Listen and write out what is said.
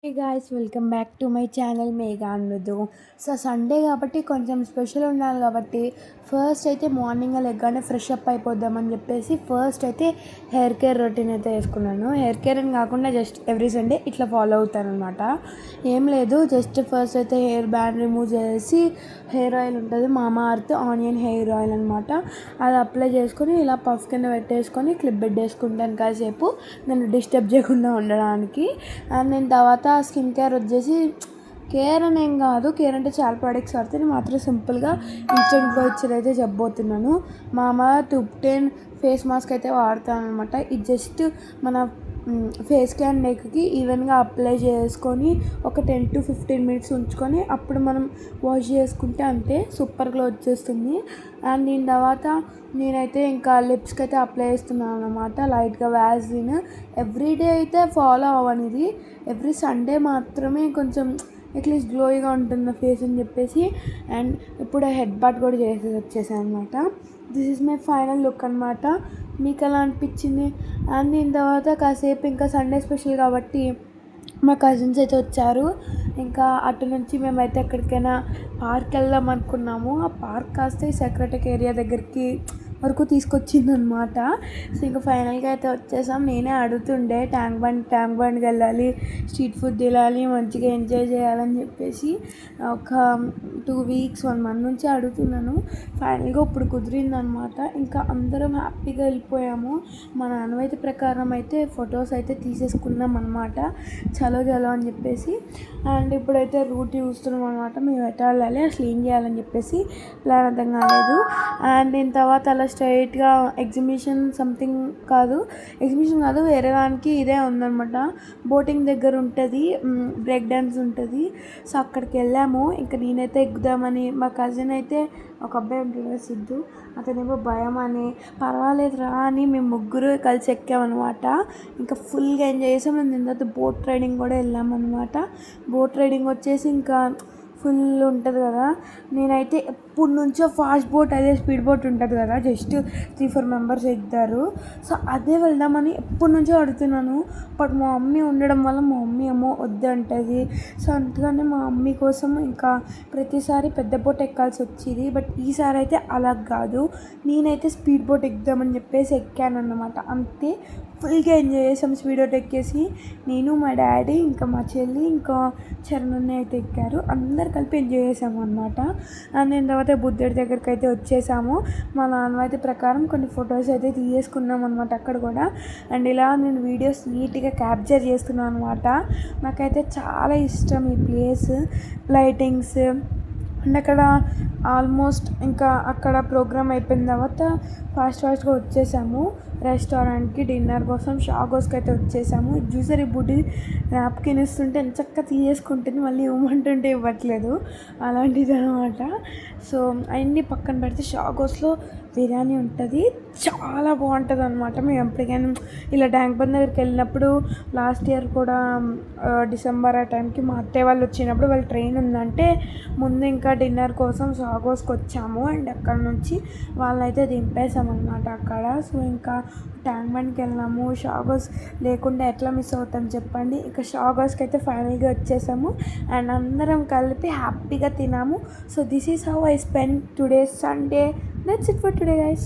Hey guys, welcome back to my channel Megha and మృదు. So Sunday కాబట్టి కొంచెం special ఉండాలి కాబట్టి ఫస్ట్ అయితే మార్నింగ్ లెగ్గానే ఫ్రెష్ అప్ అయిపోద్దామని చెప్పేసి ఫస్ట్ అయితే హెయిర్ కేర్ రొటీన్ అయితే వేసుకున్నాను. హెయిర్ కేర్ అని కాకుండా జస్ట్ ఎవ్రీ సండే ఇట్లా ఫాలో అవుతాను అనమాట. ఏం లేదు, జస్ట్ ఫస్ట్ అయితే హెయిర్ బ్యాండ్ రిమూవ్ చేసి హెయిర్ ఆయిల్ ఉంటుంది, మామా అర్త్ ఆనియన్ హెయిర్ ఆయిల్ అనమాట. అది అప్లై చేసుకొని ఇలా పఫ్ కింద పెట్టేసుకొని క్లిప్ పెట్టేసుకుంటాను కాసేపు నన్ను డిస్టర్బ్ చేయకుండా ఉండడానికి. అండ్ నేను తర్వాత స్కిన్ కేర్ వచ్చేసి కేర్ అని ఏం కాదు, కేర్ అంటే చాలా ప్రోడక్ట్స్ వాడితే నేను మాత్రం సింపుల్గా ఇన్స్టెంట్ గ్లో ఇచ్చేది అయితే చెప్పబోతున్నాను. మామా టుబ్టెన్ ఫేస్ మాస్క్ అయితే వాడతాను అనమాట. ఇది జస్ట్ మన ఫేస్కి అండ్ నెక్కి ఈవెన్గా అప్లై చేసుకొని ఒక 10 to 15 minutes ఉంచుకొని అప్పుడు మనం వాష్ చేసుకుంటే అంతే సూపర్ గ్లో వచ్చేస్తుంది. అండ్ దీని తర్వాత నేనైతే ఇంకా లిప్స్కి అయితే అప్లై చేస్తున్నాను అనమాట. లైట్గా వ్యాజ్లిన్ ఎవ్రీడే అయితే ఫాలో అవ్వను, ఇది ఎవ్రీ సండే మాత్రమే కొంచెం అట్లీస్ట్ గ్లోయిగా ఉంటుంది నా ఫేస్ అని చెప్పేసి. అండ్ ఇప్పుడు హెడ్ బాత్ కూడా చేసేసి వచ్చేసాను అనమాట. This is my final look అనమాట. మీకు ఎలా అనిపించింది? అండ్ దీని తర్వాత కాసేపు ఇంకా సండే స్పెషల్ కాబట్టి మా కజిన్స్ అయితే వచ్చారు. ఇంకా అటు నుంచి మేమైతే ఎక్కడికైనా పార్క్ వెళ్దాం అనుకున్నాము. ఆ పార్క్ కాస్త ఈ సెక్రటరీ ఏరియా దగ్గరికి వరకు తీసుకొచ్చింది అనమాట. సో ఇంకా ఫైనల్గా అయితే వచ్చేసాం. నేనే అడుగుతుండే ట్యాంక్ బండ్కి వెళ్ళాలి, స్ట్రీట్ ఫుడ్ తినాలి, మంచిగా ఎంజాయ్ చేయాలని చెప్పేసి ఒక 2 weeks 1 month నుంచి అడుగుతున్నాను. ఫైనల్గా ఇప్పుడు కుదిరిందనమాట. ఇంకా అందరం హ్యాపీగా వెళ్ళిపోయాము. మా నాన్నవైతే ప్రకారం అయితే ఫొటోస్ అయితే తీసేసుకున్నాం అనమాట, చలో అని చెప్పేసి. అండ్ ఇప్పుడైతే రూట్ చూస్తున్నాం అనమాట. మేము ఎట్లా వెళ్ళాలి, అసలు ఏం చేయాలని చెప్పేసి ప్లాన్ అర్థం కాలేదు. అండ్ దీని తర్వాత అలా స్ట్రైట్గా ఎగ్జిబిషన్ కాదు వేరే దానికి ఇదే ఉందన్నమాట. బోటింగ్ దగ్గర ఉంటుంది, బ్రేక్ డ్యాన్స్ ఉంటుంది. సో అక్కడికి వెళ్ళాము. ఇంకా నేనైతే ఎక్కుదామని, మా కజిన్ అయితే ఒక అబ్బాయి ఉంటుంది సిద్ధు, అతనేమో భయం అని పర్వాలేదు రా అని మేము ముగ్గురు కలిసి ఎక్కామన్నమాట. ఇంకా ఫుల్గా ఎంజాయ్ చేసాం. మేము దీని తర్వాత బోట్ రైడింగ్ కూడా వెళ్ళామన్నమాట. బోట్ రైడింగ్ వచ్చేసి ఇంకా ఫుల్ ఉంటుంది కదా. నేనైతే ఎప్పటి నుంచో ఫాస్ట్ బోట్, అదే స్పీడ్ బోట్ ఉంటుంది కదా, జస్ట్ 3-4 members ఎక్కుతారు. సో అదే వెళ్దామని ఎప్పటి నుంచో అడుగుతున్నాను. బట్ మా మమ్మీ ఉండడం వల్ల మా మమ్మీ ఏమో వద్దంటది. సో అందుకని మా మమ్మీ కోసం ఇంకా ప్రతిసారి పెద్ద బోట్ ఎక్కాల్సి వచ్చేది. బట్ ఈసారి అయితే అలా కాదు, నేనైతే స్పీడ్ బోట్ ఎక్కుదామని చెప్పేసి ఎక్కాను అన్నమాట. అంతే, ఫుల్గా ఎంజాయ్ చేసాం స్పీడ్ బోట్ ఎక్కేసి. నేను, మా డాడీ, ఇంకా మా చెల్లి, ఇంకా చరణ్ అయితే ఎక్కారు. అందరు కలిపి ఎంజాయ్ చేసాము అనమాట. అండ్ నేను తర్వాత బుద్ధుడి దగ్గరికి అయితే వచ్చేసాము. మా నాన్న అయితే ప్రకారం కొన్ని ఫొటోస్ అయితే తీసేసుకున్నాం అనమాట అక్కడ కూడా. అండ్ ఇలా నేను వీడియోస్ నీట్గా క్యాప్చర్ చేస్తున్నాను అనమాట. నాకైతే చాలా ఇష్టం ఈ ప్లేస్, లైటింగ్స్. అండ్ అక్కడ ఆల్మోస్ట్ ఇంకా అక్కడ ప్రోగ్రామ్ అయిపోయిన తర్వాత ఫాస్ట్గా వచ్చేసాము రెస్టారెంట్కి డిన్నర్ కోసం. షాగోస్కి అయితే వచ్చేసాము. జ్యూసర్ ఈ బుడ్డి నాప్కిన్ ఇస్తుంటే ఎంత చక్కగా తీసేసుకుంటుంది, మళ్ళీ ఇవ్వమంటుంటే ఇవ్వట్లేదు, అలాంటిది అనమాట. సో అవన్నీ పక్కన పెడితే షాగోస్లో బిర్యానీ ఉంటుంది, చాలా బాగుంటుంది అనమాట. మేము ఎప్పటికైనా ఇలా ట్యాంక్ బండ్ దగ్గరికి వెళ్ళినప్పుడు, లాస్ట్ ఇయర్ కూడా డిసెంబర్ ఆ టైంకి మా అత్తయ్య వాళ్ళు వచ్చినప్పుడు వాళ్ళ ట్రైన్ ఉందంటే ముందు ఇంకా డిన్నర్ కోసం షాగోస్కి వచ్చాము. అండ్ అక్కడ నుంచి వాళ్ళనైతే దింపేసామన్నమాట అక్కడ. సో ఇంకా ట్యాంక్ బండ్కి వెళ్ళాము. షాగోస్ లేకుండా ఎట్లా మిస్ అవుతాం చెప్పండి. ఇక షాగోస్కి అయితే ఫైనల్గా వచ్చేసాము అండ్ అందరం కలిపి హ్యాపీగా తిన్నాము. So this is how I spend today Sunday. That's it for today, guys.